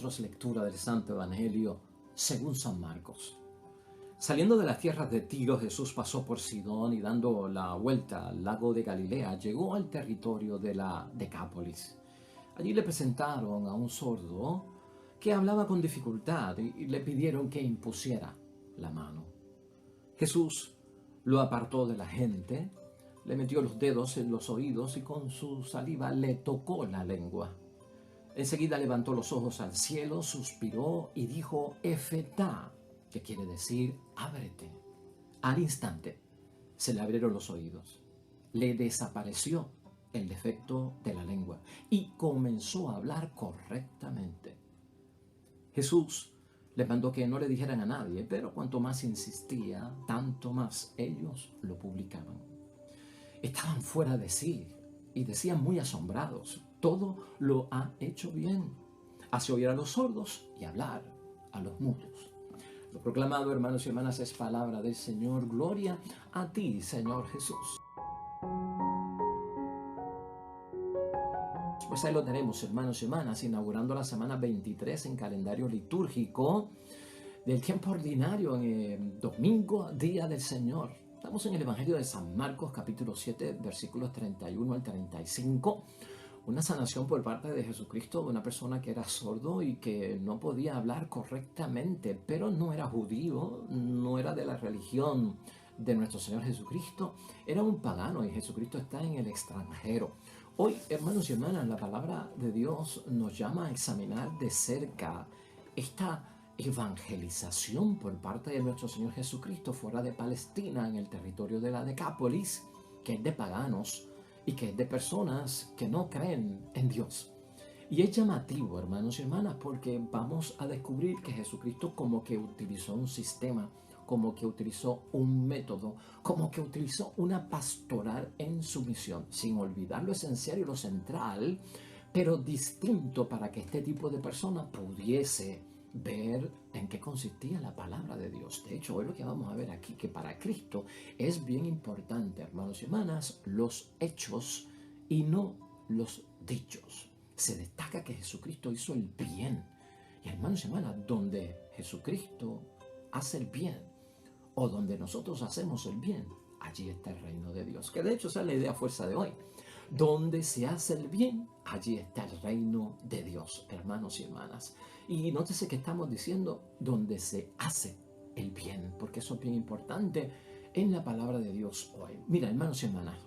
nosotros lectura del Santo Evangelio según San Marcos. Saliendo de las tierras de Tiro, Jesús pasó por Sidón y dando la vuelta al lago de Galilea, llegó al territorio de la Decápolis. Allí le presentaron a un sordo que hablaba con dificultad y le pidieron que impusiera la mano. Jesús lo apartó de la gente, le metió los dedos en los oídos y con su saliva le tocó la lengua. Enseguida levantó los ojos al cielo, suspiró y dijo Efetá, que quiere decir ábrete. Al instante se le abrieron los oídos, le desapareció el defecto de la lengua y comenzó a hablar correctamente. Jesús les mandó que no le dijeran a nadie, pero cuanto más insistía, tanto más ellos lo publicaban. Estaban fuera de sí y decían muy asombrados, todo lo ha hecho bien. Hace oír a los sordos y hablar a los mudos. Lo proclamado, hermanos y hermanas, es palabra del Señor. Gloria a ti, Señor Jesús. Pues ahí lo tenemos, hermanos y hermanas, inaugurando la semana 23 en calendario litúrgico del tiempo ordinario en el domingo, día del Señor. Estamos en el Evangelio de San Marcos, capítulo 7, versículos 31 al 35. Una sanación por parte de Jesucristo de una persona que era sordo y que no podía hablar correctamente, pero no era judío, no era de la religión de nuestro Señor Jesucristo, era un pagano y Jesucristo está en el extranjero. Hoy, hermanos y hermanas, la palabra de Dios nos llama a examinar de cerca esta evangelización por parte de nuestro Señor Jesucristo fuera de Palestina, en el territorio de la Decápolis, que es de paganos y que es de personas que no creen en Dios. Y es llamativo, hermanos y hermanas, porque vamos a descubrir que Jesucristo como que utilizó un sistema, como que utilizó un método, como que utilizó una pastoral en su misión, sin olvidar lo esencial y lo central, pero distinto para que este tipo de persona pudiese ver en qué consistía la palabra de Dios. De hecho, hoy lo que vamos a ver aquí, que para Cristo es bien importante, hermanos y hermanas, los hechos y no los dichos. Se destaca que Jesucristo hizo el bien. Y hermanos y hermanas, donde Jesucristo hace el bien, o donde nosotros hacemos el bien, allí está el reino de Dios. Que de hecho esa es la idea fuerza de hoy. Donde se hace el bien, allí está el reino de Dios, hermanos y hermanas. Y nótese que estamos diciendo donde se hace el bien, porque eso es bien importante en la palabra de Dios hoy. Mira, hermanos y hermanas,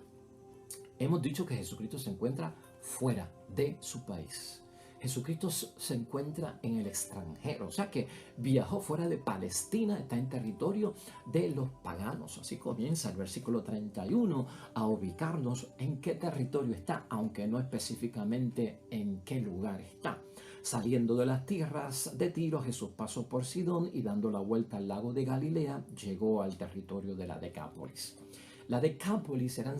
hemos dicho que Jesucristo se encuentra fuera de su país. Jesucristo se encuentra en el extranjero, o sea que viajó fuera de Palestina, está en territorio de los paganos. Así comienza el versículo 31 a ubicarnos en qué territorio está, aunque no específicamente en qué lugar está. Saliendo de las tierras de Tiro, Jesús pasó por Sidón y dando la vuelta al lago de Galilea, llegó al territorio de la Decápolis. La Decápolis eran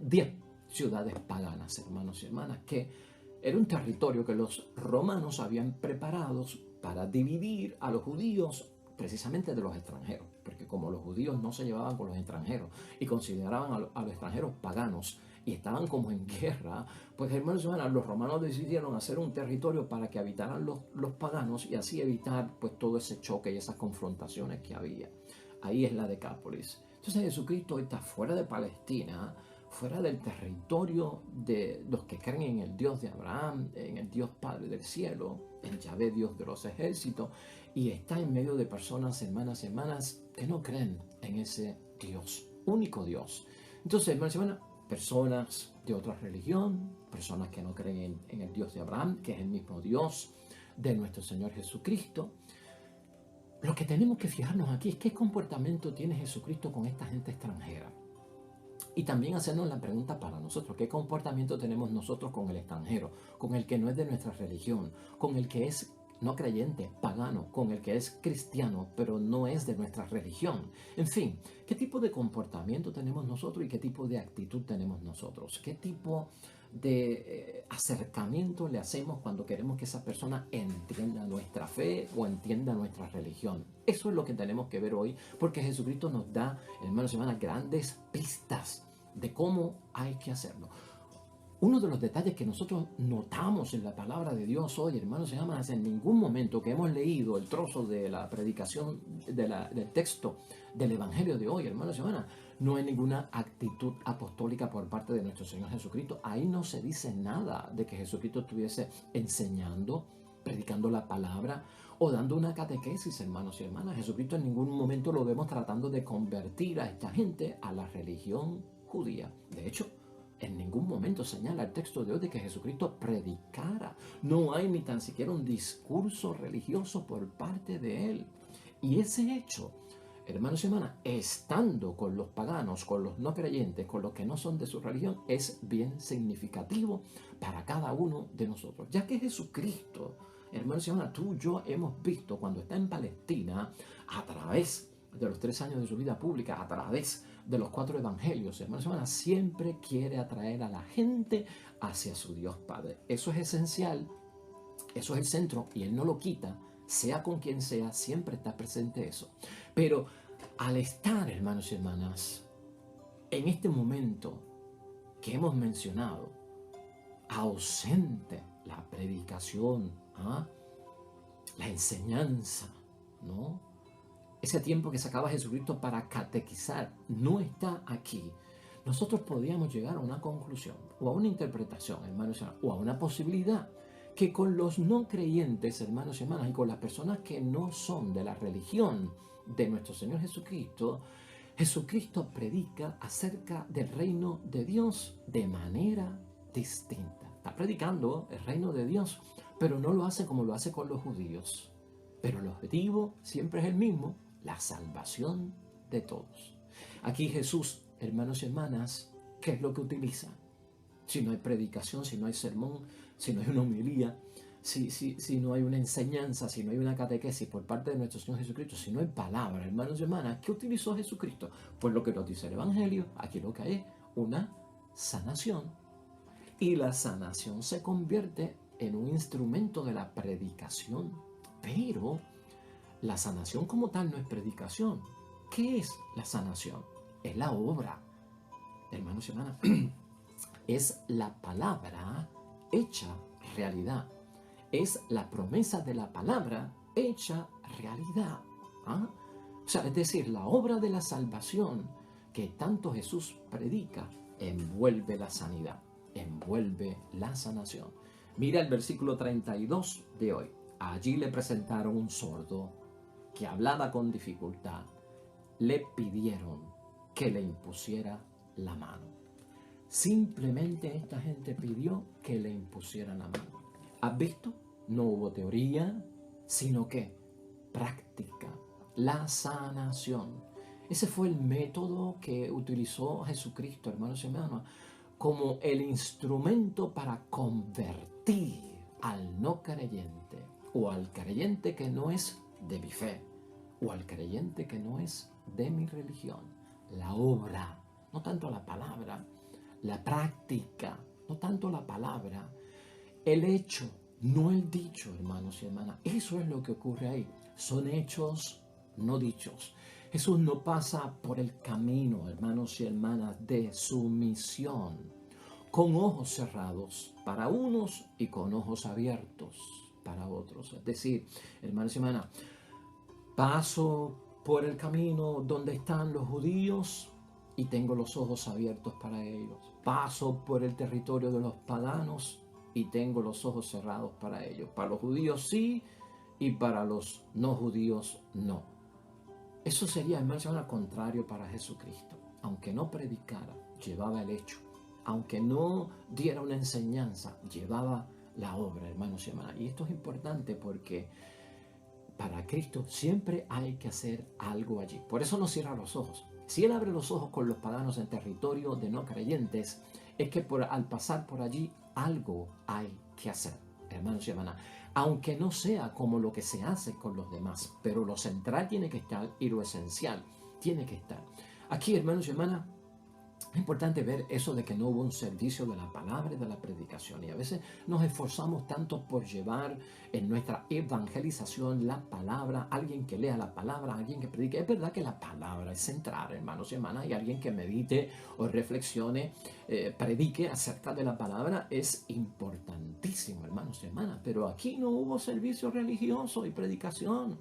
10 ciudades paganas, hermanos y hermanas, que era un territorio que los romanos habían preparado para dividir a los judíos precisamente de los extranjeros, porque como los judíos no se llevaban con los extranjeros y consideraban a los extranjeros paganos y estaban como en guerra, pues hermanos y hermanas, los romanos decidieron hacer un territorio para que habitaran los paganos y así evitar pues todo ese choque y esas confrontaciones que había. Ahí es la Decápolis. Entonces Jesucristo está fuera de Palestina, fuera del territorio de los que creen en el Dios de Abraham, en el Dios Padre del cielo, en Yahvé, Dios de los ejércitos, y está en medio de personas, hermanas y hermanas, que no creen en ese Dios, único Dios. Entonces, hermanos y hermanas, personas de otra religión, personas que no creen en el Dios de Abraham, que es el mismo Dios de nuestro Señor Jesucristo. Lo que tenemos que fijarnos aquí es qué comportamiento tiene Jesucristo con esta gente extranjera. Y también hacernos la pregunta para nosotros, ¿qué comportamiento tenemos nosotros con el extranjero, con el que no es de nuestra religión, con el que es no creyente, pagano, con el que es cristiano, pero no es de nuestra religión? En fin, ¿qué tipo de comportamiento tenemos nosotros y qué tipo de actitud tenemos nosotros? ¿Qué tipo de acercamiento le hacemos cuando queremos que esa persona entienda nuestra fe o entienda nuestra religión? Eso es lo que tenemos que ver hoy, porque Jesucristo nos da, hermanos y hermanas, grandes pistas de cómo hay que hacerlo. Uno de los detalles que nosotros notamos en la palabra de Dios hoy, hermanos y hermanas, en ningún momento que hemos leído el trozo de la predicación del texto del Evangelio de hoy, hermanos y hermanas, no hay ninguna actitud apostólica por parte de nuestro Señor Jesucristo. Ahí no se dice nada de que Jesucristo estuviese enseñando, predicando la palabra o dando una catequesis, hermanos y hermanas. Jesucristo en ningún momento lo vemos tratando de convertir a esta gente a la religión judía. De hecho, en ningún momento señala el texto de hoy de que Jesucristo predicara. No hay ni tan siquiera un discurso religioso por parte de él. Y ese hecho, hermanos y hermanas, estando con los paganos, con los no creyentes, con los que no son de su religión, es bien significativo para cada uno de nosotros. Ya que Jesucristo, hermanos y hermanas, tú y yo hemos visto cuando está en Palestina, a través de los 3 años de su vida pública, a través de los 4 evangelios, hermanos y hermanas, siempre quiere atraer a la gente hacia su Dios Padre. Eso es esencial, eso es el centro y Él no lo quita, sea con quien sea, siempre está presente eso. Pero al estar, hermanos y hermanas, en este momento que hemos mencionado, ausente la predicación, la enseñanza, ¿no? Ese tiempo que sacaba Jesucristo para catequizar no está aquí. Nosotros podríamos llegar a una conclusión o a una interpretación, hermanos, o a una posibilidad que con los no creyentes, hermanos y hermanas, y con las personas que no son de la religión de nuestro Señor Jesucristo, Jesucristo predica acerca del reino de Dios de manera distinta. Está predicando el reino de Dios, pero no lo hace como lo hace con los judíos. Pero el objetivo siempre es el mismo: la salvación de todos. Aquí Jesús, hermanos y hermanas, ¿qué es lo que utiliza? Si no hay predicación, si no hay sermón, si no hay una homilía, si no hay una enseñanza, si no hay una catequesis por parte de nuestro Señor Jesucristo, si no hay palabra, hermanos y hermanas, ¿qué utilizó Jesucristo? Pues lo que nos dice el Evangelio, aquí lo que hay es una sanación. Y la sanación se convierte en un instrumento de la predicación. Pero la sanación como tal no es predicación. ¿Qué es la sanación? Es la obra, hermanos y hermanas. Es la palabra hecha realidad. Es la promesa de la palabra hecha realidad. O sea, es decir, la obra de la salvación que tanto Jesús predica envuelve la sanidad, envuelve la sanación. Mira el versículo 32 de hoy. Allí le presentaron un sordo que hablaba con dificultad. Le pidieron que le impusiera la mano. Simplemente esta gente pidió que le impusieran la mano. ¿Has visto? No hubo teoría, sino que práctica, la sanación. Ese fue el método que utilizó Jesucristo, hermanos y hermanas, como el instrumento para convertir al no creyente o al creyente que no es de mi fe o al creyente que no es de mi religión. La obra, no tanto la palabra, la práctica, no tanto la palabra, el hecho, no el dicho, hermanos y hermanas. Eso es lo que ocurre ahí. Son hechos, no dichos. Jesús no pasa por el camino, hermanos y hermanas, de su misión, con ojos cerrados para unos y con ojos abiertos para otros. Es decir, hermanos y hermanas, paso por el camino donde están los judíos y tengo los ojos abiertos para ellos. Paso por el territorio de los paganos y tengo los ojos cerrados para ellos. Para los judíos sí y para los no judíos no. Eso sería, hermanos y hermanas, contrario para Jesucristo. Aunque no predicara, llevaba el hecho. Aunque no diera una enseñanza, llevaba la obra, hermanos y hermanas. Y esto es importante porque para Cristo siempre hay que hacer algo allí. Por eso no cierra los ojos. Si Él abre los ojos con los paganos en territorio de no creyentes, es que al pasar por allí algo hay que hacer, hermanos y hermanas. Aunque no sea como lo que se hace con los demás, pero lo central tiene que estar y lo esencial tiene que estar. Aquí, hermanos y hermanas, Es importante ver eso de que no hubo un servicio de la palabra y de la predicación. Y a veces nos esforzamos tanto por llevar en nuestra evangelización la palabra, alguien que lea la palabra, alguien que predique. Es verdad que la palabra es central, hermanos y hermanas, y alguien que medite o reflexione, predique acerca de la palabra es importantísimo, hermanos y hermanas. Pero aquí no hubo servicio religioso y predicación.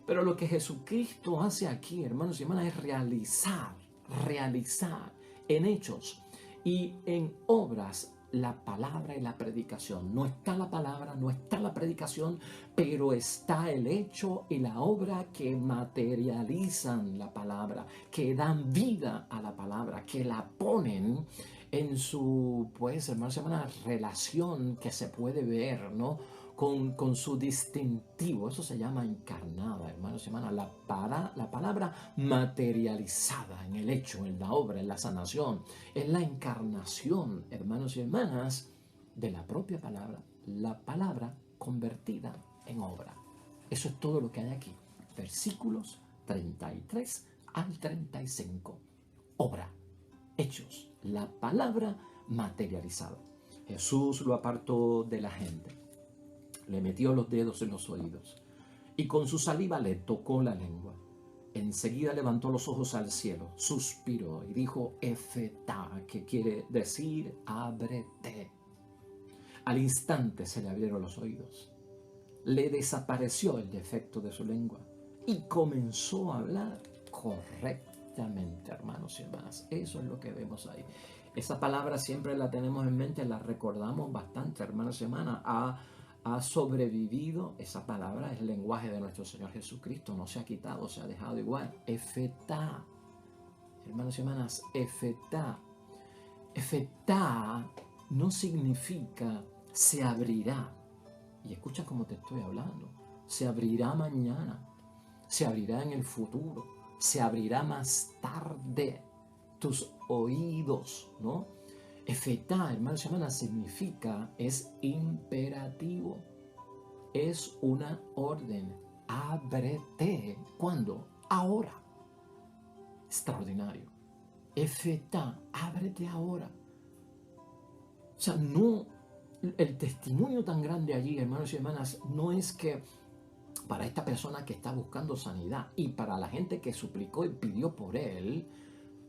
Pero lo que Jesucristo hace aquí, hermanos y hermanas, es realizar en hechos y en obras la palabra y la predicación. No está la palabra, no está la predicación, pero está el hecho y la obra que materializan la palabra, que dan vida a la palabra, que la ponen en su, pues, hermanos y hermanas, relación que se puede ver, ¿no? Con su distintivo. Eso se llama encarnada, hermanos y hermanas. La palabra materializada en el hecho, en la obra, en la sanación. Es la encarnación, hermanos y hermanas, de la propia palabra. La palabra convertida en obra. Eso es todo lo que hay aquí. Versículos 33 al 35. Obra, hechos, la palabra materializada. Jesús lo apartó de la gente. Le metió los dedos en los oídos y con su saliva le tocó la lengua. Enseguida levantó los ojos al cielo, suspiró y dijo Efetá, que quiere decir ábrete. Al instante se le abrieron los oídos. Le desapareció el defecto de su lengua y comenzó a hablar correctamente, hermanos y hermanas. Eso es lo que vemos ahí. Esa palabra siempre la tenemos en mente, la recordamos bastante, hermanos y hermanas. Ha sobrevivido, esa palabra es el lenguaje de nuestro Señor Jesucristo, no se ha quitado, se ha dejado igual. Efetá, hermanos y hermanas, efetá. Efetá no significa se abrirá. Y escucha cómo te estoy hablando. Se abrirá mañana, se abrirá en el futuro, se abrirá más tarde. Tus oídos, ¿no? Efetá, hermanos y hermanas, significa, es imperativo, es una orden. Ábrete. ¿Cuándo? Ahora. Extraordinario. Efetá, ábrete ahora. O sea, no, el testimonio tan grande allí, hermanos y hermanas, no es que para esta persona que está buscando sanidad y para la gente que suplicó y pidió por él,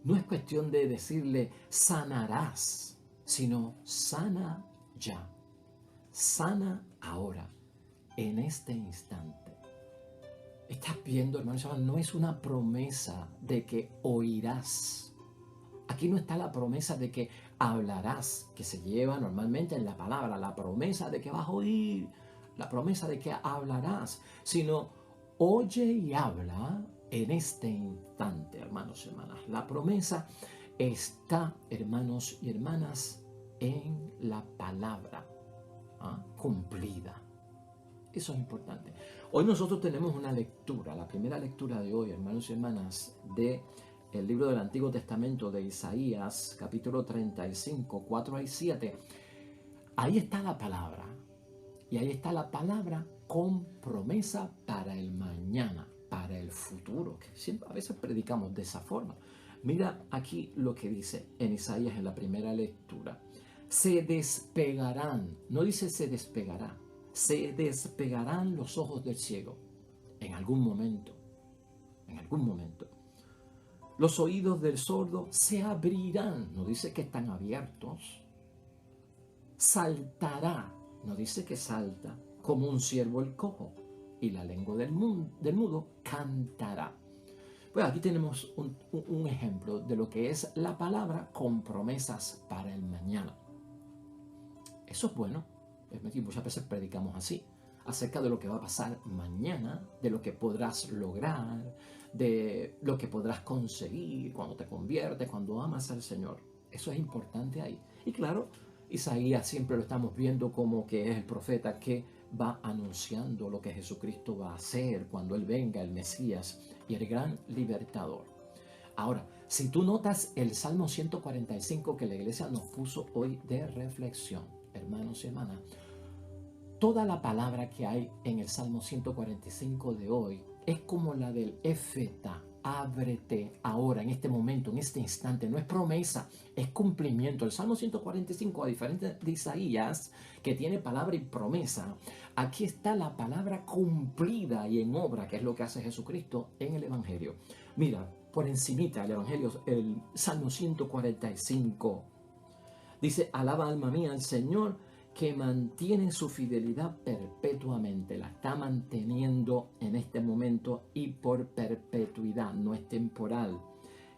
no es cuestión de decirle sanarás, sino sana ya, sana ahora, en este instante. Estás viendo, hermanos, no es una promesa de que oirás. Aquí no está la promesa de que hablarás, que se lleva normalmente en la palabra, la promesa de que vas a oír, la promesa de que hablarás, sino oye y habla en este instante, hermanos y hermanas. La promesa está, hermanos y hermanas, en la palabra cumplida. Eso es importante. Hoy nosotros tenemos una lectura, la primera lectura de hoy, hermanos y hermanas, de el libro del Antiguo Testamento de Isaías, capítulo 35, 4 y 7. Ahí está la palabra. Y ahí está la palabra con promesa para el mañana, para el futuro, que siempre, a veces predicamos de esa forma. Mira aquí lo que dice en Isaías en la primera lectura. Se despegarán, no dice se despegará, se despegarán los ojos del ciego en algún momento, en algún momento. Los oídos del sordo se abrirán, no dice que están abiertos. Saltará, no dice que salta, como un ciervo el cojo, y la lengua del mudo cantará. Pues aquí tenemos un ejemplo de lo que es la palabra con promesas para el mañana. Eso es bueno. Muchas veces predicamos así, acerca de lo que va a pasar mañana, de lo que podrás lograr, de lo que podrás conseguir cuando te conviertes, cuando amas al Señor. Eso es importante ahí. Y claro, Isaías siempre lo estamos viendo como que es el profeta que va anunciando lo que Jesucristo va a hacer cuando Él venga, el Mesías y el gran libertador. Ahora, si tú notas el Salmo 145 que la iglesia nos puso hoy de reflexión, hermanos y hermanas, toda la palabra que hay en el Salmo 145 de hoy es como la del Efetá, ábrete ahora, en este momento, en este instante. No es promesa, es cumplimiento. El Salmo 145, a diferencia de Isaías, que tiene palabra y promesa, aquí está la palabra cumplida y en obra, que es lo que hace Jesucristo en el Evangelio. Mira, por encimita el Evangelio, el Salmo 145, dice: alaba alma mía al Señor, que mantiene su fidelidad perpetuamente. La está manteniendo en este momento y por perpetuidad, no es temporal.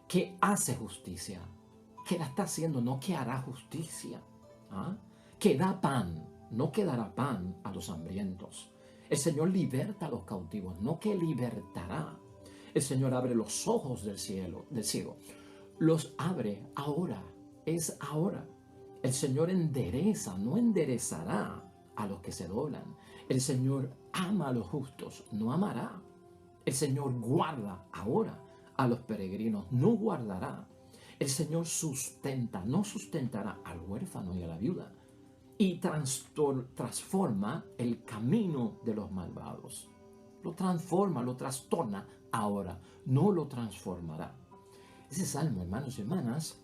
Que hace justicia, que la está haciendo, no que hará justicia. ¿Ah? Que da pan, no que dará pan a los hambrientos. El Señor liberta a los cautivos, no que libertará. El Señor abre los ojos del cielo, del ciego. Los abre ahora, es ahora. El Señor endereza, no enderezará a los que se doblan. El Señor ama a los justos, no amará. El Señor guarda ahora a los peregrinos, no guardará. El Señor sustenta, no sustentará al huérfano y a la viuda. Y transforma el camino de los malvados. Lo transforma, lo trastorna ahora, no lo transformará. Ese salmo, hermanos y hermanas,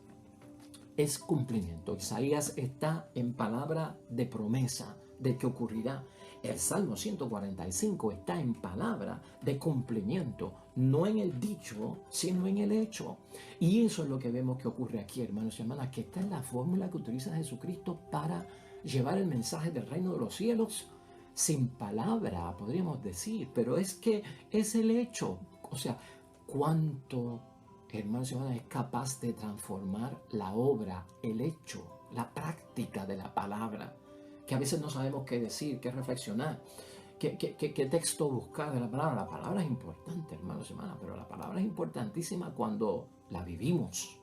es cumplimiento. Isaías está en palabra de promesa de que ocurrirá. El Salmo 145 está en palabra de cumplimiento, no en el dicho, sino en el hecho. Y eso es lo que vemos que ocurre aquí, hermanos y hermanas, que esta es la fórmula que utiliza Jesucristo para llevar el mensaje del reino de los cielos sin palabra, podríamos decir, pero es que es el hecho. O sea, cuánto, hermanos y hermanas, es capaz de transformar la obra, el hecho, la práctica de la palabra, que a veces no sabemos qué decir, qué reflexionar, qué texto buscar de la palabra. La palabra es importante, hermanos y hermanas, pero la palabra es importantísima cuando la vivimos,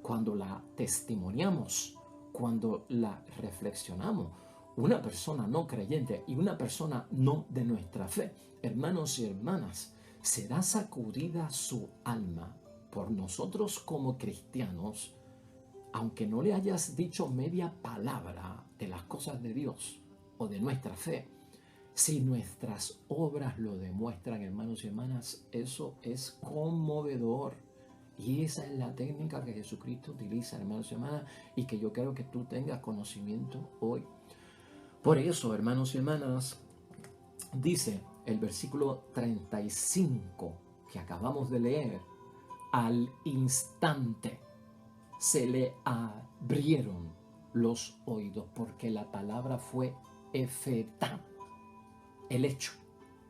cuando la testimoniamos, cuando la reflexionamos. Una persona no creyente y una persona no de nuestra fe, hermanos y hermanas, será sacudida su alma por nosotros como cristianos, aunque no le hayas dicho media palabra de las cosas de Dios o de nuestra fe. Si nuestras obras lo demuestran, hermanos y hermanas, eso es conmovedor. Y esa es la técnica que Jesucristo utiliza, hermanos y hermanas, y que yo quiero que tú tengas conocimiento hoy. Por eso, hermanos y hermanas, dice el versículo 35 que acabamos de leer: al instante se le abrieron los oídos, porque la palabra fue efetá, el hecho.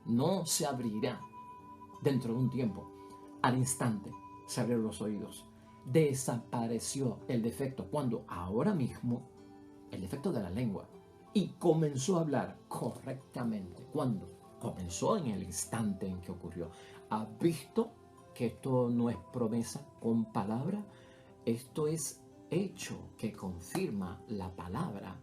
No se abrirá dentro de un tiempo. Al instante se abrieron los oídos. Desapareció el defecto. ¿Cuándo? Ahora mismo, el defecto de la lengua. Y comenzó a hablar correctamente. ¿Cuándo? Comenzó en el instante en que ocurrió. ¿Has visto que esto no es promesa con palabra? Esto es hecho que confirma la palabra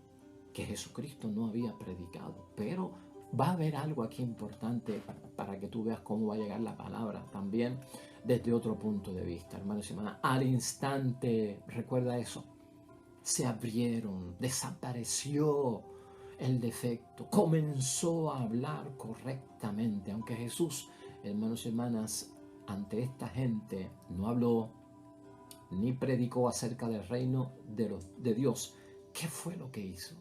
que Jesucristo no había predicado. Pero va a haber algo aquí importante para que tú veas cómo va a llegar la palabra también desde otro punto de vista, hermanos y hermanas. Al instante, recuerda eso, se abrieron, desapareció el defecto, comenzó a hablar correctamente. Aunque Jesús, hermanos y hermanas, ante esta gente no habló ni predicó acerca del reino de Dios, ¿qué fue lo que hizo?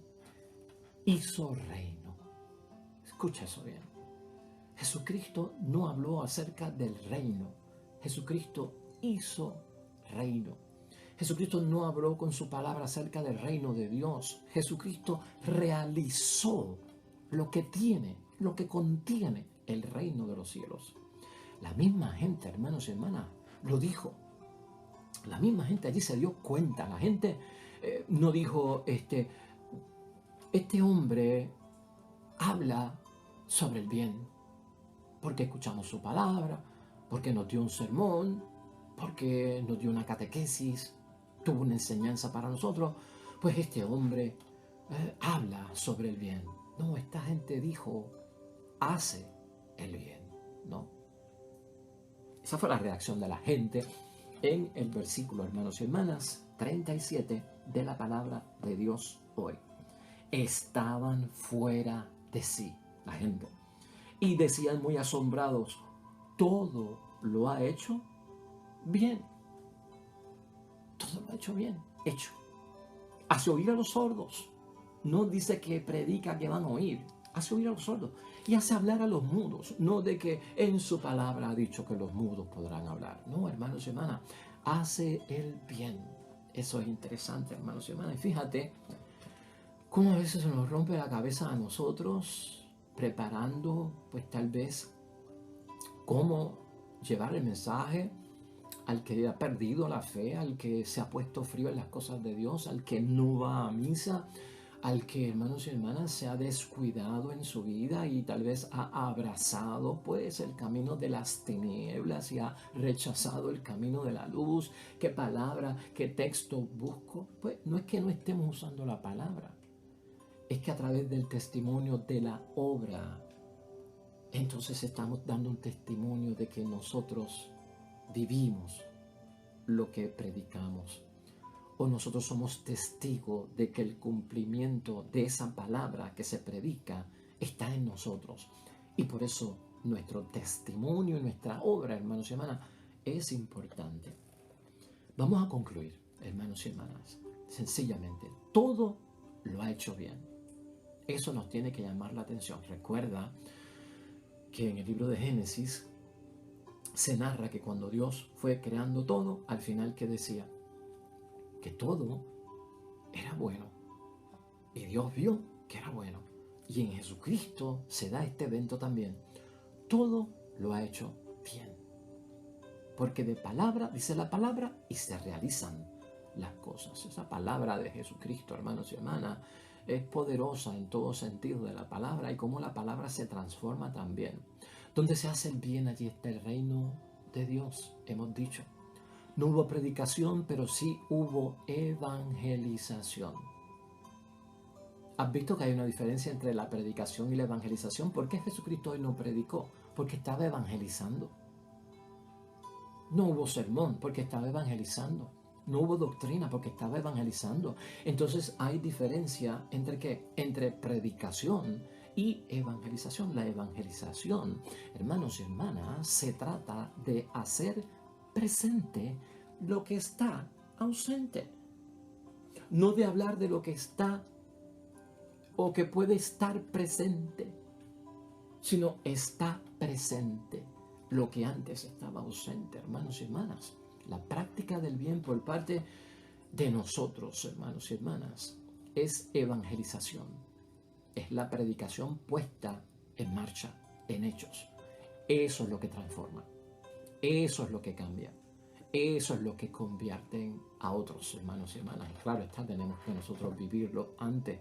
Hizo reino. Escucha eso bien. Jesucristo no habló acerca del reino. Jesucristo hizo reino. Jesucristo no habló con su palabra acerca del reino de Dios. Jesucristo realizó lo que tiene, lo que contiene el reino de los cielos. La misma gente, hermanos y hermanas, lo dijo. La misma gente allí se dio cuenta. La gente no dijo, este hombre habla sobre el bien, porque escuchamos su palabra, porque nos dio un sermón, porque nos dio una catequesis, tuvo una enseñanza para nosotros, pues este hombre habla sobre el bien. No, esta gente dijo, hace el bien, ¿no? Esa fue la reacción de la gente en el versículo, hermanos y hermanas, 37 de la palabra de Dios hoy. Estaban fuera de sí, la gente, y decían muy asombrados: todo lo ha hecho bien. Todo lo ha hecho bien, hecho. Hace oír a los sordos. No dice que predica que van a oír. Hace oír a los sordos. Y hace hablar a los mudos. No de que en su palabra ha dicho que los mudos podrán hablar. No, hermanos y hermanas. Hace el bien. Eso es interesante, hermanos y hermanas. Y fíjate cómo a veces se nos rompe la cabeza a nosotros preparando, pues tal vez, cómo llevar el mensaje al que ha perdido la fe, al que se ha puesto frío en las cosas de Dios, al que no va a misa, al que, hermanos y hermanas, se ha descuidado en su vida y tal vez ha abrazado pues el camino de las tinieblas y ha rechazado el camino de la luz. ¿Qué palabra, qué texto busco? Pues no es que no estemos usando la palabra, es que a través del testimonio de la obra, entonces estamos dando un testimonio de que nosotros vivimos lo que predicamos, o nosotros somos testigos de que el cumplimiento de esa palabra que se predica está en nosotros. Y por eso nuestro testimonio y nuestra obra, hermanos y hermanas, es importante. Vamos a concluir, hermanos y hermanas, sencillamente, todo lo ha hecho bien. Eso nos tiene que llamar la atención. Recuerda que en el libro de Génesis se narra que cuando Dios fue creando todo, al final que decía que todo era bueno. Y Dios vio que era bueno. Y en Jesucristo se da este evento también. Todo lo ha hecho bien. Porque de palabra, dice la palabra, y se realizan las cosas. Esa palabra de Jesucristo, hermanos y hermanas, es poderosa en todo sentido de la palabra y cómo la palabra se transforma también. Donde se hace el bien, allí está el reino de Dios, hemos dicho. No hubo predicación, pero sí hubo evangelización. ¿Has visto que hay una diferencia entre la predicación y la evangelización? ¿Por qué Jesucristo hoy no predicó? Porque estaba evangelizando. No hubo sermón, porque estaba evangelizando. No hubo doctrina, porque estaba evangelizando. Entonces hay diferencia entre ¿qué? Entre predicación y evangelización. La evangelización, hermanos y hermanas, se trata de hacer presente lo que está ausente. No de hablar de lo que está o que puede estar presente, sino está presente lo que antes estaba ausente, hermanos y hermanas. La práctica del bien por parte de nosotros, hermanos y hermanas, es evangelización. Es la predicación puesta en marcha, en hechos. Eso es lo que transforma. Eso es lo que cambia. Eso es lo que convierten a otros, hermanos y hermanas. Y claro está, tenemos que nosotros vivirlo antes.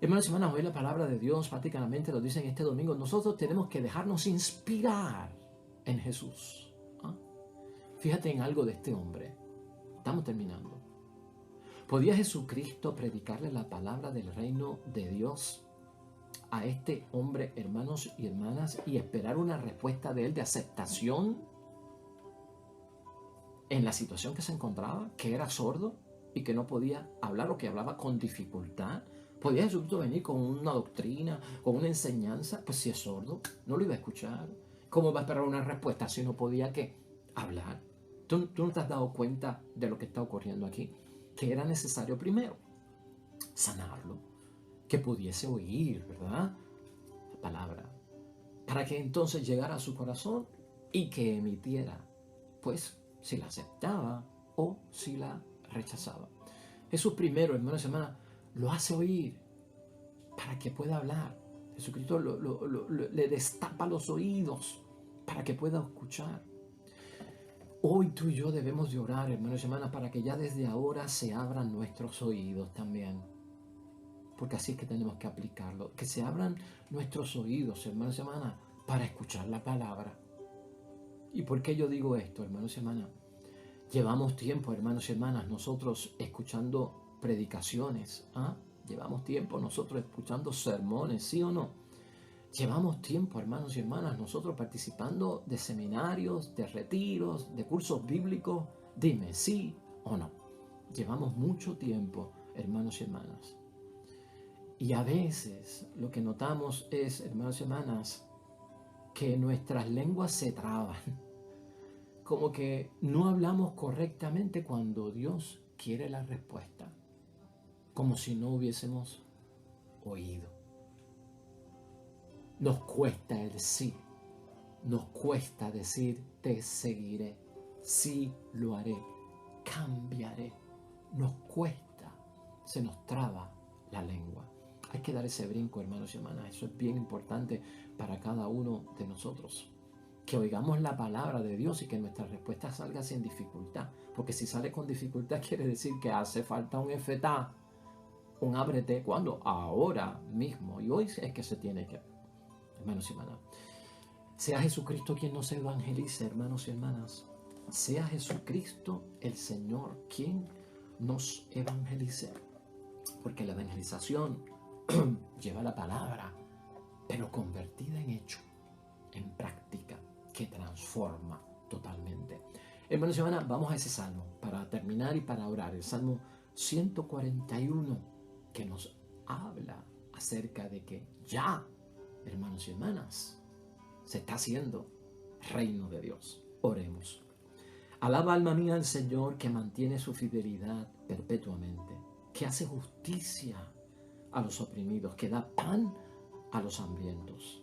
Hermanos y hermanas, hoy la palabra de Dios prácticamente lo dice en este domingo. Nosotros tenemos que dejarnos inspirar en Jesús. ¿Ah? Fíjate en algo de este hombre. Estamos terminando. ¿Podía Jesucristo predicarle la palabra del reino de Dios a este hombre, hermanos y hermanas, y esperar una respuesta de él de aceptación en la situación que se encontraba, que era sordo y que no podía hablar o que hablaba con dificultad? ¿Podía Jesucristo venir con una doctrina, con una enseñanza? Pues si es sordo, no lo iba a escuchar. ¿Cómo va a esperar una respuesta si no podía qué? Hablar. ¿Tú no te has dado cuenta de lo que está ocurriendo aquí? Que era necesario primero sanarlo, que pudiese oír, ¿verdad? La palabra, para que entonces llegara a su corazón y que emitiera, pues, si la aceptaba o si la rechazaba. Jesús primero, hermanos y hermanas, lo hace oír para que pueda hablar. Jesucristo le destapa los oídos para que pueda escuchar. Hoy tú y yo debemos de orar, hermanos y hermanas, para que ya desde ahora se abran nuestros oídos también. Porque así es que tenemos que aplicarlo. Que se abran nuestros oídos, hermanos y hermanas, para escuchar la palabra. ¿Y por qué yo digo esto, hermanos y hermanas? Llevamos tiempo, hermanos y hermanas, nosotros escuchando predicaciones. ¿Ah? Llevamos tiempo nosotros escuchando sermones, ¿sí o no? Llevamos tiempo, hermanos y hermanas, nosotros participando de seminarios, de retiros, de cursos bíblicos. Dime, ¿sí o no? Llevamos mucho tiempo, hermanos y hermanas. Y a veces lo que notamos es, hermanos y hermanas, que nuestras lenguas se traban. como que no hablamos correctamente cuando Dios quiere la respuesta, como si no hubiésemos oído. Nos cuesta el sí, nos cuesta decir te seguiré, sí lo haré, cambiaré. Nos cuesta, se nos traba la lengua. Hay que dar ese brinco, hermanos y hermanas. Eso es bien importante para cada uno de nosotros. Que oigamos la palabra de Dios y que nuestra respuesta salga sin dificultad. Porque si sale con dificultad quiere decir que hace falta un efetá, un ábrete. ¿Cuándo? Ahora mismo. Y hoy es que se tiene que, hermanos y hermanas. Sea Jesucristo quien nos evangelice, hermanos y hermanas. Sea Jesucristo el Señor quien nos evangelice. Porque la evangelización lleva la palabra, pero convertida en hecho, en práctica, que transforma totalmente. Hermanos y hermanas, vamos a ese salmo para terminar y para orar. El Salmo 141, que nos habla acerca de que ya, hermanos y hermanas, se está haciendo reino de Dios. Oremos. Alaba, alma mía, al Señor, que mantiene su fidelidad perpetuamente, que hace justicia a los oprimidos, que da pan a los hambrientos.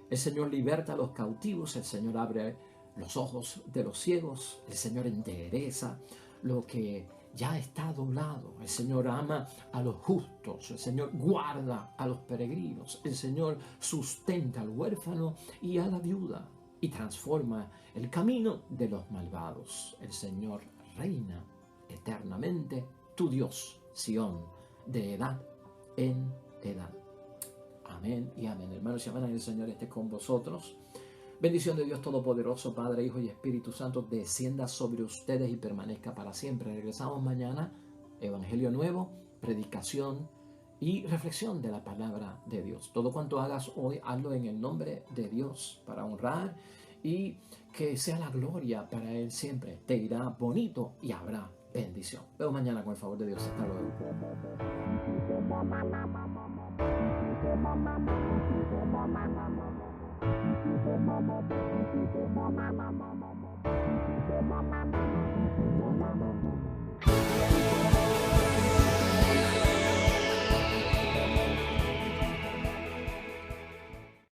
El Señor liberta a los cautivos, el Señor abre los ojos de los ciegos, el Señor endereza lo que ya está doblado, el Señor ama a los justos, el Señor guarda a los peregrinos, el Señor sustenta al huérfano y a la viuda y transforma el camino de los malvados. El Señor reina eternamente, tu Dios, Sión, de edad en edad. Amén y amén. Hermanos y hermanas, el Señor esté con vosotros. Bendición de Dios Todopoderoso, Padre, Hijo y Espíritu Santo, descienda sobre ustedes y permanezca para siempre. Regresamos mañana, Evangelio nuevo, predicación y reflexión de la palabra de Dios. Todo cuanto hagas hoy, hazlo en el nombre de Dios, para honrar y que sea la gloria para Él siempre. Te irá bonito y habrá bendición. Veo mañana con el favor de Dios. Hasta luego.